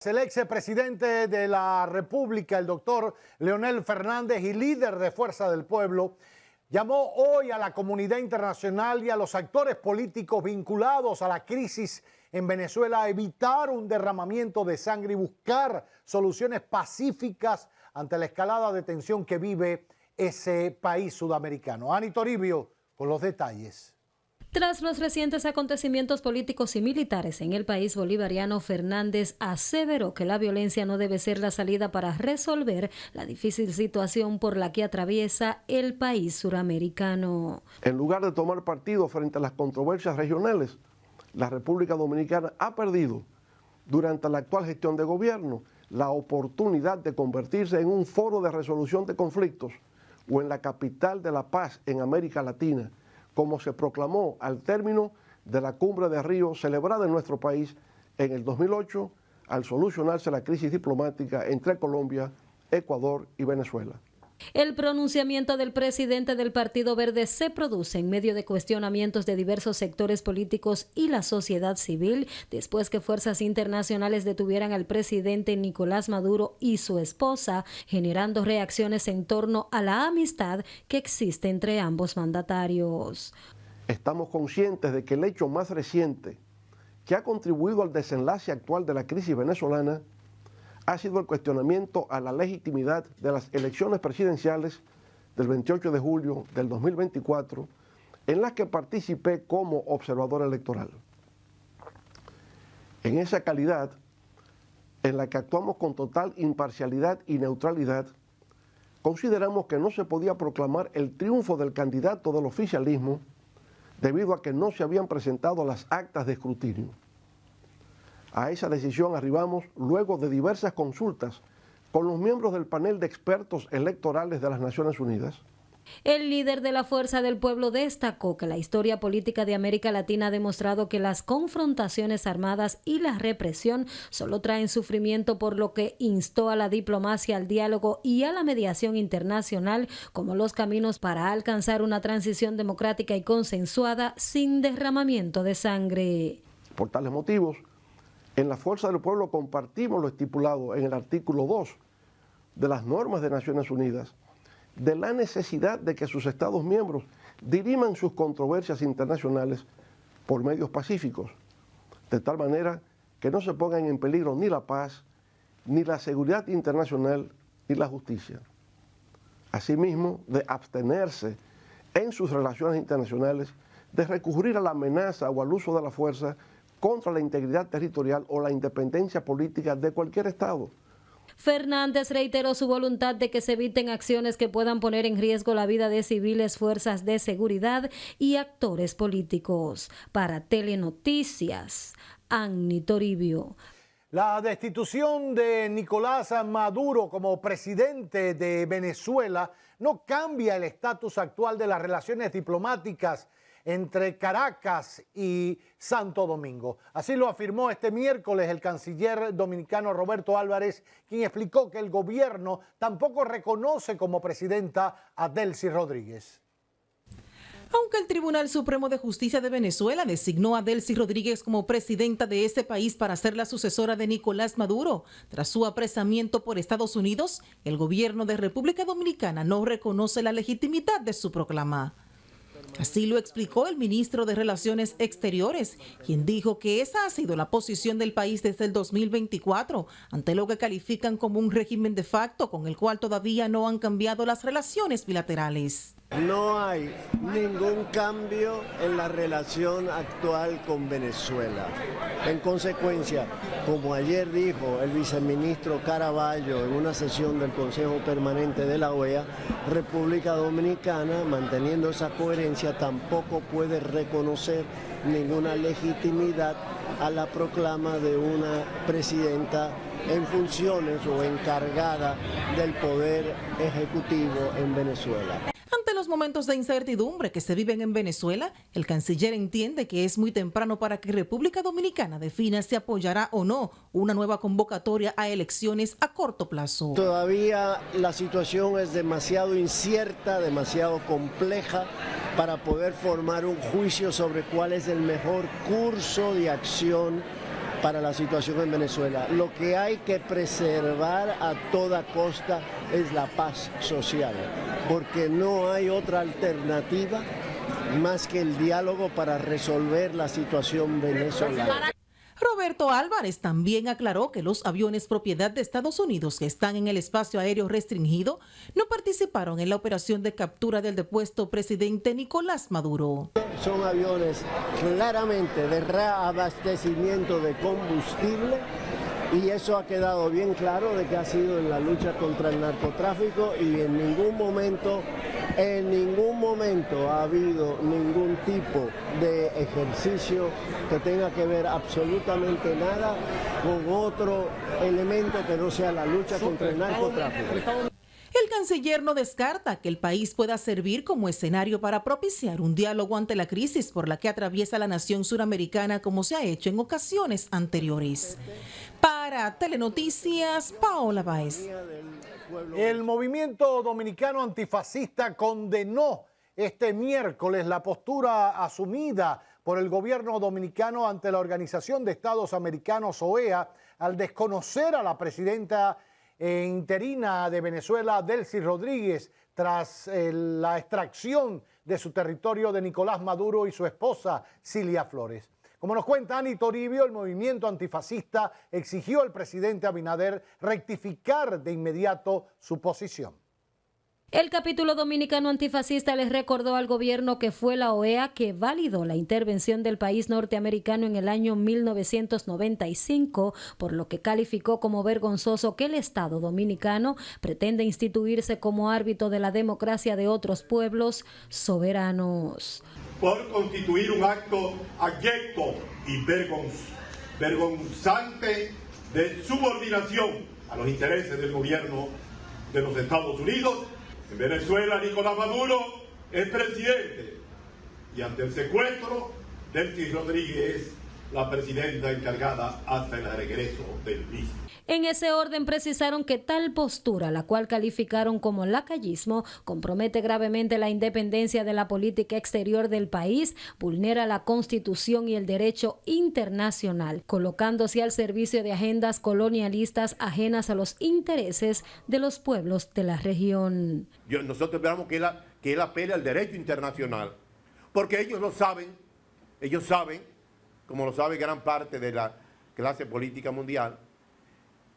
El expresidente de la República, el doctor Leonel Fernández, y líder de Fuerza del Pueblo, llamó hoy a la comunidad internacional y a los actores políticos vinculados a la crisis en Venezuela a evitar un derramamiento de sangre y buscar soluciones pacíficas ante la escalada de tensión que vive ese país sudamericano. Ani Toribio con los detalles. Tras los recientes acontecimientos políticos y militares en el país bolivariano, Fernández aseveró que la violencia no debe ser la salida para resolver la difícil situación por la que atraviesa el país suramericano. En lugar de tomar partido frente a las controversias regionales, la República Dominicana ha perdido, durante la actual gestión de gobierno, la oportunidad de convertirse en un foro de resolución de conflictos o en la capital de la paz en América Latina, como se proclamó al término de la Cumbre de Río celebrada en nuestro país en el 2008 al solucionarse la crisis diplomática entre Colombia, Ecuador y Venezuela. El pronunciamiento del presidente del Partido Verde se produce en medio de cuestionamientos de diversos sectores políticos y la sociedad civil después que fuerzas internacionales detuvieran al presidente Nicolás Maduro y su esposa, generando reacciones en torno a la amistad que existe entre ambos mandatarios. Estamos conscientes de que el hecho más reciente que ha contribuido al desenlace actual de la crisis venezolana ha sido el cuestionamiento a la legitimidad de las elecciones presidenciales del 28 de julio del 2024, en las que participé como observador electoral. En esa calidad, en la que actuamos con total imparcialidad y neutralidad, consideramos que no se podía proclamar el triunfo del candidato del oficialismo debido a que no se habían presentado las actas de escrutinio. A esa decisión arribamos luego de diversas consultas con los miembros del panel de expertos electorales de las Naciones Unidas. El líder de la Fuerza del Pueblo destacó que la historia política de América Latina ha demostrado que las confrontaciones armadas y la represión solo traen sufrimiento, por lo que instó a la diplomacia, al diálogo y a la mediación internacional como los caminos para alcanzar una transición democrática y consensuada sin derramamiento de sangre. Por tales motivos, en la Fuerza del Pueblo compartimos lo estipulado en el artículo 2 de las normas de Naciones Unidas, de la necesidad de que sus Estados miembros diriman sus controversias internacionales por medios pacíficos, de tal manera que no se pongan en peligro ni la paz, ni la seguridad internacional, ni la justicia. Asimismo, de abstenerse en sus relaciones internacionales de recurrir a la amenaza o al uso de la fuerza contra la integridad territorial o la independencia política de cualquier Estado. Fernández reiteró su voluntad de que se eviten acciones que puedan poner en riesgo la vida de civiles, fuerzas de seguridad y actores políticos. Para Telenoticias, Ani Toribio. La destitución de Nicolás Maduro como presidente de Venezuela no cambia el estatus actual de las relaciones diplomáticas entre Caracas y Santo Domingo. Así lo afirmó este miércoles el canciller dominicano Roberto Álvarez, quien explicó que el gobierno tampoco reconoce como presidenta a Delcy Rodríguez. Aunque el Tribunal Supremo de Justicia de Venezuela designó a Delcy Rodríguez como presidenta de ese país para ser la sucesora de Nicolás Maduro, tras su apresamiento por Estados Unidos, el gobierno de República Dominicana no reconoce la legitimidad de su proclama. Así lo explicó el ministro de Relaciones Exteriores, quien dijo que esa ha sido la posición del país desde el 2024, ante lo que califican como un régimen de facto con el cual todavía no han cambiado las relaciones bilaterales. No hay ningún cambio en la relación actual con Venezuela. En consecuencia, como ayer dijo el viceministro Caraballo en una sesión del Consejo Permanente de la OEA, República Dominicana, manteniendo esa coherencia, tampoco puede reconocer ninguna legitimidad a la proclama de una presidenta en funciones o encargada del poder ejecutivo en Venezuela. Ante los momentos de incertidumbre que se viven en Venezuela, el canciller entiende que es muy temprano para que República Dominicana defina si apoyará o no una nueva convocatoria a elecciones a corto plazo. Todavía la situación es demasiado incierta, demasiado compleja para poder formar un juicio sobre cuál es el mejor curso de acción para la situación en Venezuela. Lo que hay que preservar a toda costa es la paz social, porque no hay otra alternativa más que el diálogo para resolver la situación venezolana. Roberto Álvarez también aclaró que los aviones propiedad de Estados Unidos que están en el espacio aéreo restringido no participaron en la operación de captura del depuesto presidente Nicolás Maduro. Son aviones claramente de reabastecimiento de combustible y eso ha quedado bien claro de que ha sido en la lucha contra el narcotráfico y en ningún momento ha habido ningún tipo de ejercicio que tenga que ver absolutamente nada con otro elemento que no sea la lucha contra el narcotráfico. El canciller no descarta que el país pueda servir como escenario para propiciar un diálogo ante la crisis por la que atraviesa la nación suramericana, como se ha hecho en ocasiones anteriores. Para Telenoticias, Paola Báez. El movimiento dominicano antifascista condenó este miércoles la postura asumida por el gobierno dominicano ante la Organización de Estados Americanos, OEA, al desconocer a la presidenta interina de Venezuela, Delcy Rodríguez, tras la extracción de su territorio de Nicolás Maduro y su esposa, Cilia Flores. Como nos cuenta Ani Toribio, el movimiento antifascista exigió al presidente Abinader rectificar de inmediato su posición. El capítulo dominicano antifascista les recordó al gobierno que fue la OEA que validó la intervención del país norteamericano en el año 1995, por lo que calificó como vergonzoso que el Estado dominicano pretende instituirse como árbitro de la democracia de otros pueblos soberanos. Por constituir un acto abyecto y vergonzante de subordinación a los intereses del gobierno de los Estados Unidos. En Venezuela, Nicolás Maduro es presidente y ante el secuestro, Delcy Rodríguez es la presidenta encargada hasta el regreso del mismo. En ese orden precisaron que tal postura, la cual calificaron como lacayismo, compromete gravemente la independencia de la política exterior del país, vulnera la Constitución y el derecho internacional, colocándose al servicio de agendas colonialistas ajenas a los intereses de los pueblos de la región. Nosotros esperamos que él apele al derecho internacional, porque ellos saben, como lo sabe gran parte de la clase política mundial,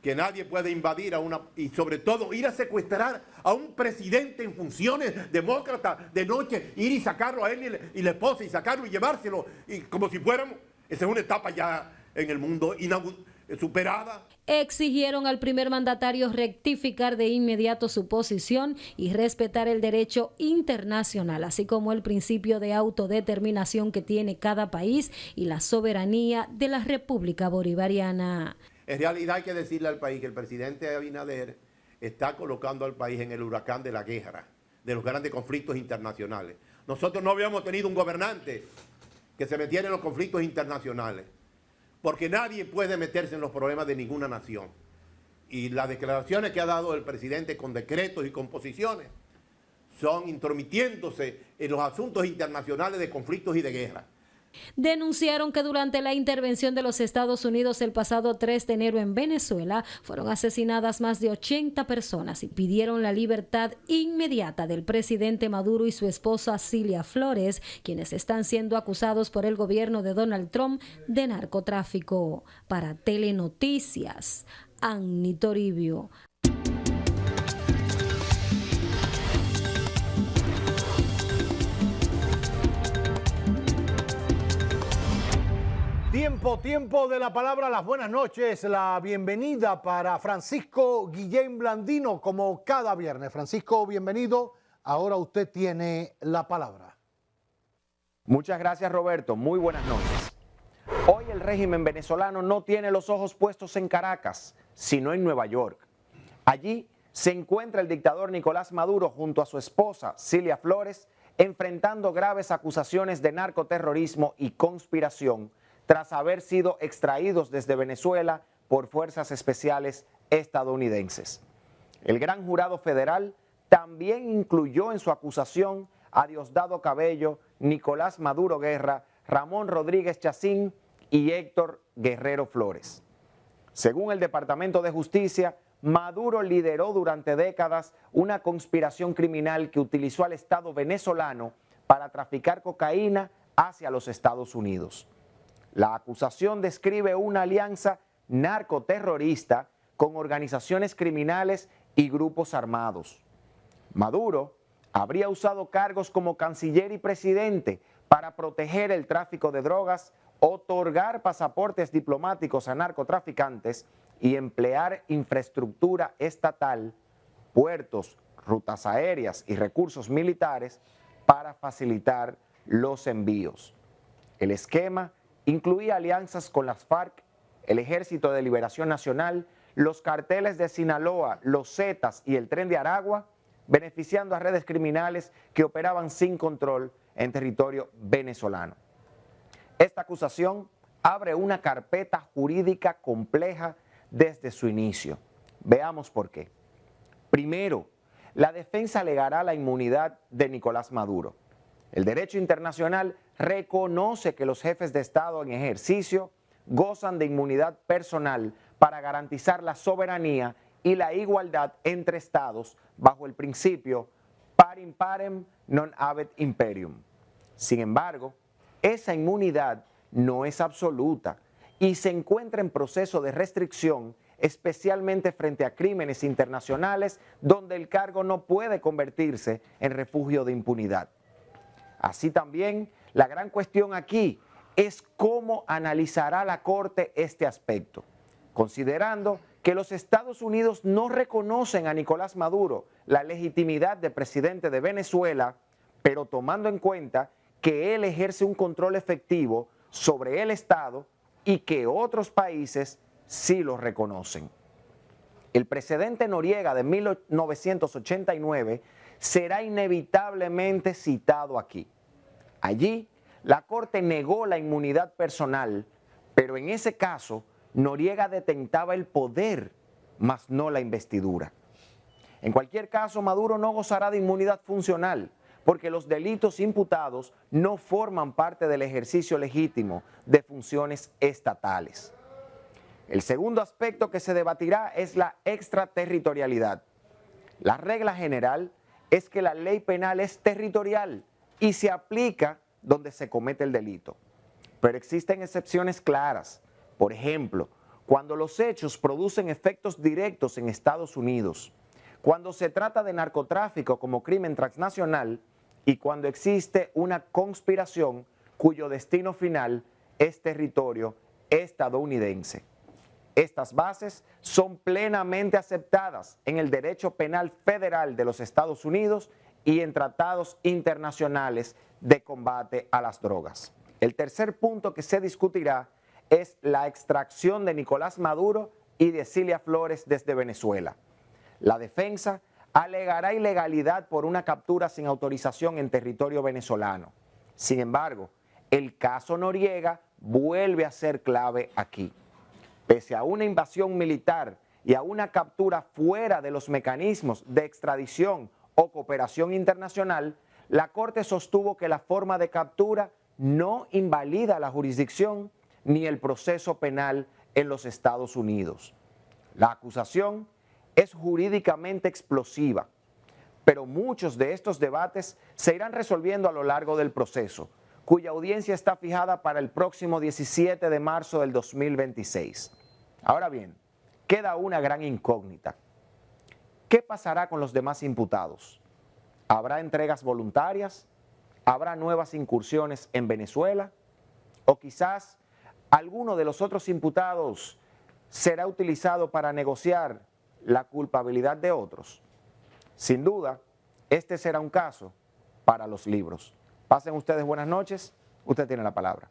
que nadie puede invadir y sobre todo ir a secuestrar a un presidente en funciones demócrata de noche, ir y sacarlo a él y la esposa y sacarlo y llevárselo, y como si fuéramos, esa es una etapa ya en el mundo superada. Exigieron al primer mandatario rectificar de inmediato su posición y respetar el derecho internacional, así como el principio de autodeterminación que tiene cada país y la soberanía de la República Bolivariana. En realidad hay que decirle al país que el presidente Abinader está colocando al país en el huracán de la guerra, de los grandes conflictos internacionales. Nosotros no habíamos tenido un gobernante que se metiera en los conflictos internacionales, porque nadie puede meterse en los problemas de ninguna nación. Y las declaraciones que ha dado el presidente con decretos y con posiciones son intromitiéndose en los asuntos internacionales de conflictos y de guerra. Denunciaron que durante la intervención de los Estados Unidos el pasado 3 de enero en Venezuela fueron asesinadas más de 80 personas y pidieron la libertad inmediata del presidente Maduro y su esposa Cilia Flores, quienes están siendo acusados por el gobierno de Donald Trump de narcotráfico. Para Telenoticias, Ani Toribio. Tiempo de la palabra, las buenas noches, la bienvenida para Francisco Guillén Blandino, como cada viernes. Francisco, bienvenido. Ahora usted tiene la palabra. Muchas gracias, Roberto. Muy buenas noches. Hoy el régimen venezolano no tiene los ojos puestos en Caracas, sino en Nueva York. Allí se encuentra el dictador Nicolás Maduro junto a su esposa, Cilia Flores, enfrentando graves acusaciones de narcoterrorismo y conspiración, tras haber sido extraídos desde Venezuela por fuerzas especiales estadounidenses. El gran jurado federal también incluyó en su acusación a Diosdado Cabello, Nicolás Maduro Guerra, Ramón Rodríguez Chacín y Héctor Guerrero Flores. Según el Departamento de Justicia, Maduro lideró durante décadas una conspiración criminal que utilizó al Estado venezolano para traficar cocaína hacia los Estados Unidos. La acusación describe una alianza narcoterrorista con organizaciones criminales y grupos armados. Maduro habría usado cargos como canciller y presidente para proteger el tráfico de drogas, otorgar pasaportes diplomáticos a narcotraficantes y emplear infraestructura estatal, puertos, rutas aéreas y recursos militares para facilitar los envíos. El esquema incluía alianzas con las FARC, el Ejército de Liberación Nacional, los carteles de Sinaloa, los Zetas y el Tren de Aragua, beneficiando a redes criminales que operaban sin control en territorio venezolano. Esta acusación abre una carpeta jurídica compleja desde su inicio. Veamos por qué. Primero, la defensa alegará la inmunidad de Nicolás Maduro. El derecho internacional reconoce que los jefes de Estado en ejercicio gozan de inmunidad personal para garantizar la soberanía y la igualdad entre Estados bajo el principio parim parem non habet imperium. Sin embargo, esa inmunidad no es absoluta y se encuentra en proceso de restricción, especialmente frente a crímenes internacionales donde el cargo no puede convertirse en refugio de impunidad. Así también, la gran cuestión aquí es cómo analizará la Corte este aspecto, considerando que los Estados Unidos no reconocen a Nicolás Maduro la legitimidad de presidente de Venezuela, pero tomando en cuenta que él ejerce un control efectivo sobre el Estado y que otros países sí lo reconocen. El precedente Noriega de 1989 será inevitablemente citado aquí. Allí, la Corte negó la inmunidad personal, pero en ese caso, Noriega detentaba el poder, mas no la investidura. En cualquier caso, Maduro no gozará de inmunidad funcional, porque los delitos imputados no forman parte del ejercicio legítimo de funciones estatales. El segundo aspecto que se debatirá es la extraterritorialidad. La regla general es que la ley penal es territorial y se aplica donde se comete el delito. Pero existen excepciones claras. Por ejemplo, cuando los hechos producen efectos directos en Estados Unidos, cuando se trata de narcotráfico como crimen transnacional y cuando existe una conspiración cuyo destino final es territorio estadounidense. Estas bases son plenamente aceptadas en el derecho penal federal de los Estados Unidos y en tratados internacionales de combate a las drogas. El tercer punto que se discutirá es la extracción de Nicolás Maduro y de Cilia Flores desde Venezuela. La defensa alegará ilegalidad por una captura sin autorización en territorio venezolano. Sin embargo, el caso Noriega vuelve a ser clave aquí. Pese a una invasión militar y a una captura fuera de los mecanismos de extradición o cooperación internacional, la Corte sostuvo que la forma de captura no invalida la jurisdicción ni el proceso penal en los Estados Unidos. La acusación es jurídicamente explosiva, pero muchos de estos debates se irán resolviendo a lo largo del proceso, cuya audiencia está fijada para el próximo 17 de marzo del 2026. Ahora bien, queda una gran incógnita. ¿Qué pasará con los demás imputados? ¿Habrá entregas voluntarias? ¿Habrá nuevas incursiones en Venezuela? ¿O quizás alguno de los otros imputados será utilizado para negociar la culpabilidad de otros? Sin duda, este será un caso para los libros. Pasen ustedes buenas noches. Usted tiene la palabra.